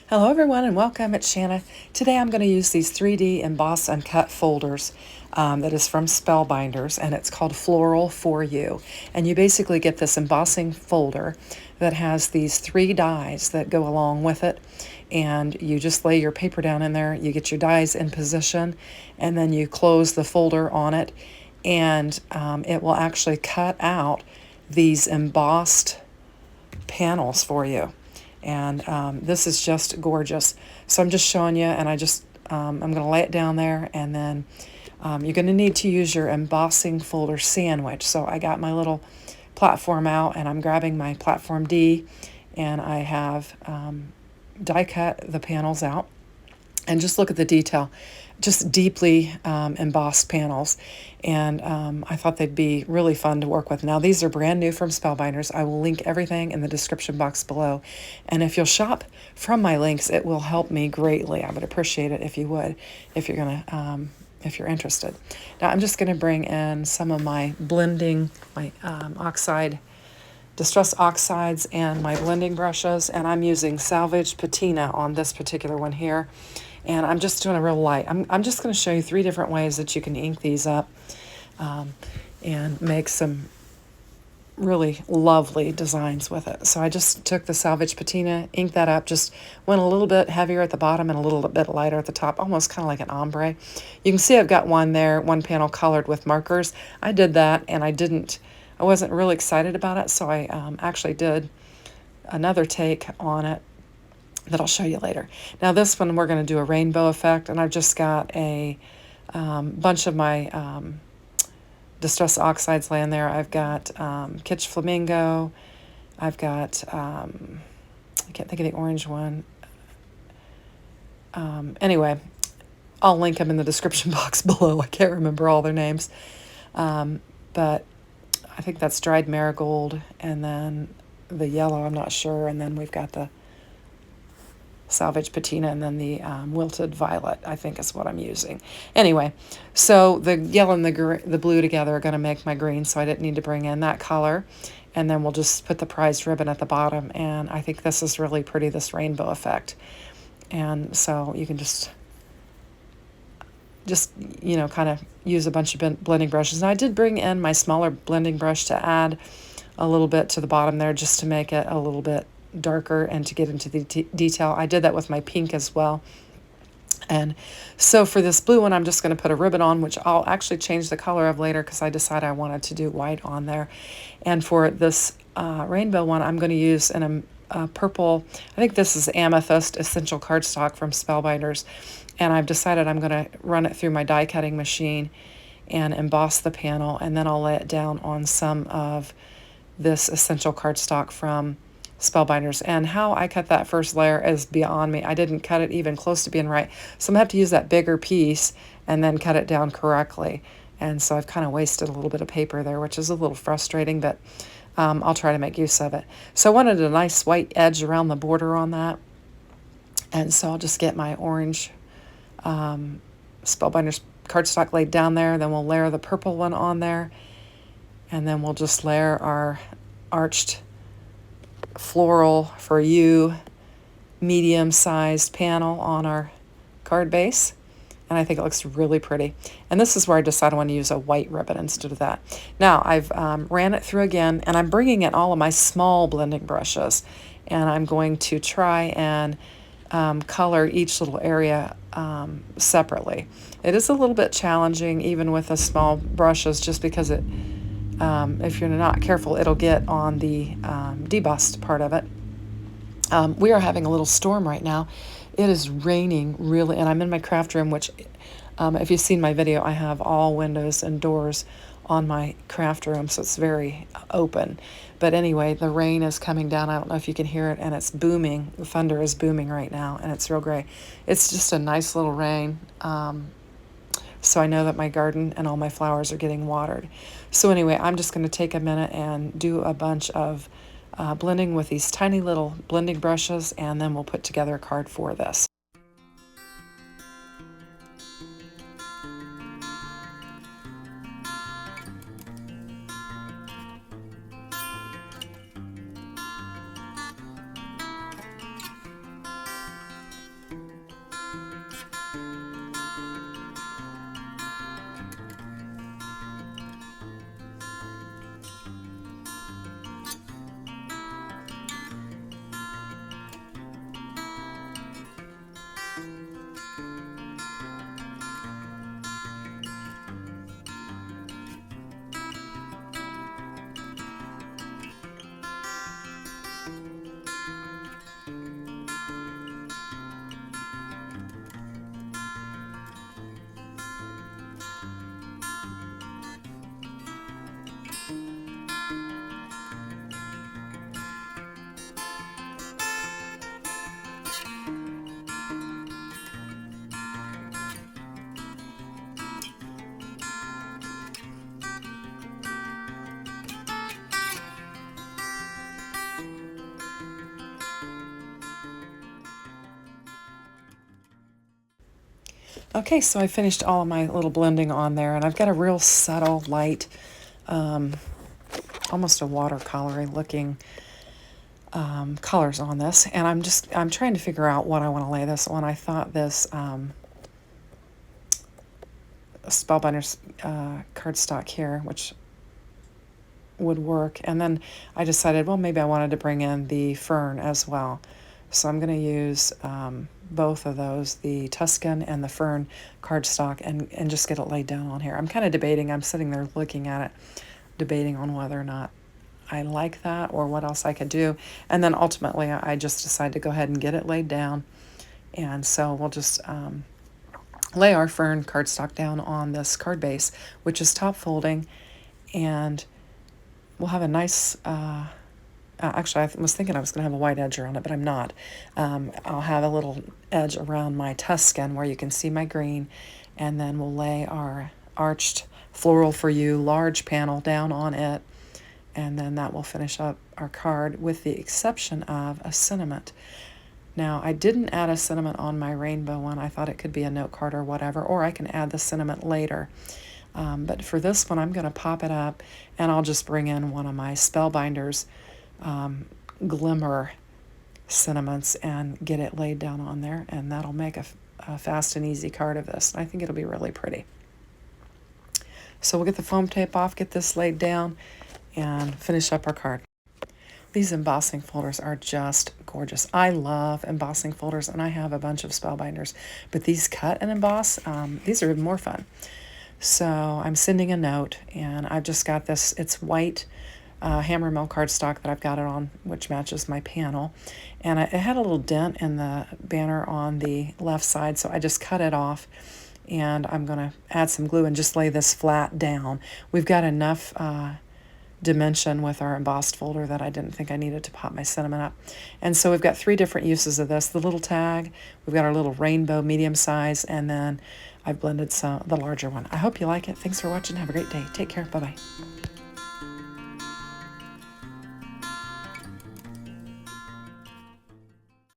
Hello everyone and welcome. It's Shanna. Today I'm going to use these 3D emboss and cut folders that is from Spellbinders, and it's called Floral for You. And you basically get this embossing folder that has these 3 dies that go along with it, and you just lay your paper down in there, you get your dies in position, and then you close the folder on it, and it will actually cut out these embossed panels for you. And this is just gorgeous. So I'm just showing you, and I'm going to lay it down there, and then you're going to need to use your embossing folder sandwich. So I got my little platform out, and I'm grabbing my platform D, and I have die cut the panels out. And just look at the detail, just deeply embossed panels. And I thought they'd be really fun to work with. Now, these are brand new from Spellbinders. I will link everything in the description box below. And if you'll shop from my links, it will help me greatly. I would appreciate it if you would, if you're interested. Now, I'm just gonna bring in some of my blending, my distress oxides and my blending brushes, and I'm using salvage patina on this particular one here. And I'm just doing a real light. I'm just going to show you 3 different ways that you can ink these up and make some really lovely designs with it. So I just took the salvage patina, inked that up, just went a little bit heavier at the bottom and a little bit lighter at the top, almost kind of like an ombre. You can see I've got one there, one panel colored with markers. I did that, and I wasn't really excited about it, so I actually did another take on it that I'll show you later. Now this one we're going to do a rainbow effect, and I've just got a bunch of my distress oxides laying there. I've got Kitsch Flamingo. I've got, I can't think of the orange one. Anyway, I'll link them in the description box below. I can't remember all their names. But I think that's dried marigold, and then the yellow, I'm not sure, and then we've got the salvage patina, and then the wilted violet, I think is what I'm using. Anyway, so the yellow and the blue together are going to make my green, so I didn't need to bring in that color. And then we'll just put the prized ribbon at the bottom, and I think this is really pretty, this rainbow effect. And so you can just kind of use a bunch of blending brushes. And I did bring in my smaller blending brush to add a little bit to the bottom there, just to make it a little bit darker and to get into the detail. I did that with my pink as well. And so for this blue one, I'm just going to put a ribbon on, which I'll actually change the color of later because I decided I wanted to do white on there. And for this rainbow one, I'm going to use a purple, I think this is Amethyst Essential Cardstock from Spellbinders. And I've decided I'm going to run it through my die cutting machine and emboss the panel, and then I'll lay it down on some of this Essential Cardstock from Spellbinders. And how I cut that first layer is beyond me. I didn't cut it even close to being right. So I'm going to have to use that bigger piece and then cut it down correctly. And so I've kind of wasted a little bit of paper there, which is a little frustrating, but I'll try to make use of it. So I wanted a nice white edge around the border on that. And so I'll just get my orange Spellbinders cardstock laid down there. Then we'll layer the purple one on there. And then we'll just layer our arched Floral for You medium-sized panel on our card base, and I think it looks really pretty. And this is where I decided I want to use a white ribbon instead of that. Now I've ran it through again, and I'm bringing in all of my small blending brushes, and I'm going to try and color each little area separately. It is a little bit challenging even with the small brushes, just because it if you're not careful, it'll get on the debust part of it. We are having a little storm right now. It is raining really, and I'm in my craft room, which if you've seen my video, I have all windows and doors on my craft room, so it's very open. But anyway, the rain is coming down. I don't know if you can hear it, and it's booming. The thunder is booming right now, and it's real gray. It's just a nice little rain. So I know that my garden and all my flowers are getting watered. So anyway, I'm just going to take a minute and do a bunch of blending with these tiny little blending brushes, and then we'll put together a card for this. Okay, so I finished all of my little blending on there, and I've got a real subtle, light, almost a watercolory looking colors on this, and I'm trying to figure out what I want to lay this on. I thought this Spellbinders cardstock here, which would work, and then I decided, well, maybe I wanted to bring in the fern as well. So I'm going to use both of those, the Tuscan and the fern cardstock, and just get it laid down on here. I'm kind of debating, I'm sitting there looking at it, debating on whether or not I like that or what else I could do. And then ultimately I just decided to go ahead and get it laid down. And so we'll just lay our fern cardstock down on this card base, which is top folding, and we'll have a nice, actually I was thinking I was going to have a white edge around it, but I'm not. I'll have a little edge around my Tuscan where you can see my green, and then we'll lay our arched Floral for You large panel down on it, and then that will finish up our card with the exception of a sentiment. Now, I didn't add a sentiment on my rainbow one. I thought it could be a note card or whatever, or I can add the sentiment later. But for this one, I'm going to pop it up, and I'll just bring in one of my Spellbinders glimmer sentiments and get it laid down on there, and that'll make a fast and easy card of this. I think it'll be really pretty. So we'll get the foam tape off, get this laid down, and finish up our card. These embossing folders are just gorgeous. I love embossing folders, and I have a bunch of Spellbinders, but these cut and emboss, these are even more fun. So I'm sending a note, and I've just got this, it's white hammer mill cardstock that I've got it on, which matches my panel. And it had a little dent in the banner on the left side, so I just cut it off, and I'm going to add some glue and just lay this flat down. We've got enough dimension with our embossed folder that I didn't think I needed to pop my sentiment up. And so we've got 3 different uses of this. The little tag, we've got our little rainbow medium size, and then I've blended the larger one. I hope you like it. Thanks for watching. Have a great day. Take care. Bye-bye.